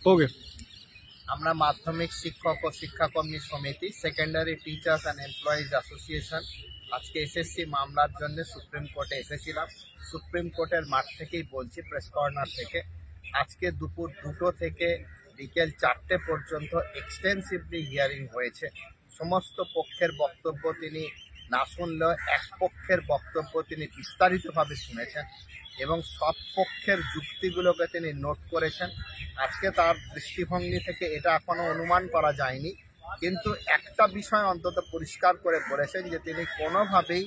ওকে। আমরা মাধ্যমিক শিক্ষক ও শিক্ষাকর্মী সমিতি, secondary teachers and employees association আজকে এসএসসি মামলার জন্য সুপ্রিম কোর্টে এসেছিলাম। সুপ্রিম কোর্টের মাঠ থেকেই বলছি, প্রেস কর্নার থেকে। আজকে দুপুর 2টো থেকে বিকেল 4টে পর্যন্ত এক্সটেন্সিভলি হিয়ারিং হয়েছে। সমস্ত পক্ষের বক্তব্য তিনি না শুনলেও এক পক্ষের বক্তব্য তিনি বিস্তারিতভাবে শুনেছেন এবং সব পক্ষের যুক্তিগুলোকে তিনি নোট করেছেন। আজকে তার দৃষ্টিভঙ্গি থেকে এটা এখনো অনুমান করা যায়নি, কিন্তু একটা বিষয় অন্তত পরিষ্কার করে বলেছেন যে তিনি কোনোভাবেই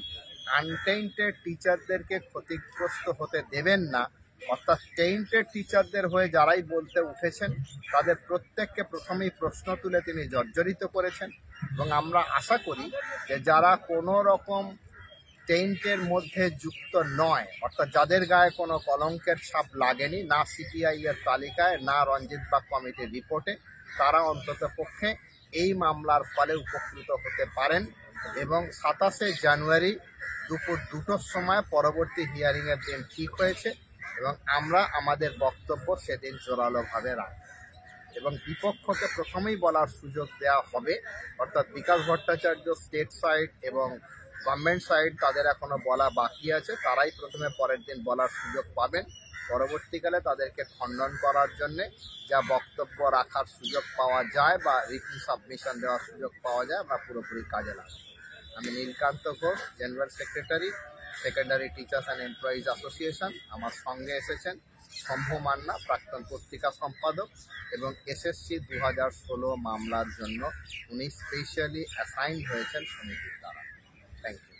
আনটেইন্টেড টিচারদেরকে ক্ষতিগ্রস্ত হতে দেবেন না। অর্থাৎ টেইন্টেড টিচারদের হয়ে যারাই বলতে উঠেছেন তাদের প্রত্যেককে প্রথমেই প্রশ্ন তুলে তিনি জর্জরিত করেছেন এবং আমরা আশা করি যে যারা কোনো রকম টেইন্টের মধ্যে যুক্ত নয়, অর্থাৎ যাদের গায়ে কোনো কলঙ্কের ছাপ লাগেনি, না সিপিআই এর তালিকায়, না রঞ্জিত বাগ কমিটির রিপোর্টে, তারা অন্তত পক্ষে এই মামলার ফলে উপকৃত হতে পারেন। এবং 27শে জানুয়ারি দুপুর 2টোর সময় পরবর্তী হিয়ারিংয়ের দিন ঠিক হয়েছে এবং আমরা আমাদের বক্তব্য সেদিন জোরালোভাবে রাখব এবং বিপক্ষকে প্রথমেই বলার সুযোগ দেওয়া হবে। অর্থাৎ বিকাশ ভট্টাচার্য স্টেট সাইড এবং গভর্নমেন্ট সাইড তাদের এখনো বলা বাকি আছে, তারাই প্রথমে পরের দিন বলার সুযোগ পাবেন। পরবর্তীকালে তাদেরকে খণ্ডন করার জন্যে যা বক্তব্য রাখার সুযোগ পাওয়া যায় বা রিটেন সাবমিশন দেওয়ার সুযোগ পাওয়া যায় আমরা পুরোপুরি কাজে লাগাবো। আমি Nilkanta Ghosh, general secretary, secondary teachers and employees association. আমার সঙ্গে এসেছেন শম্ভু মান্না, প্রাক্তন পত্রিকা সম্পাদক, এবং এসএসসি 2016 মামলার জন্য উনি স্পেশালি অ্যাসাইন হয়েছেন সমিতির দ্বারা। Thank you.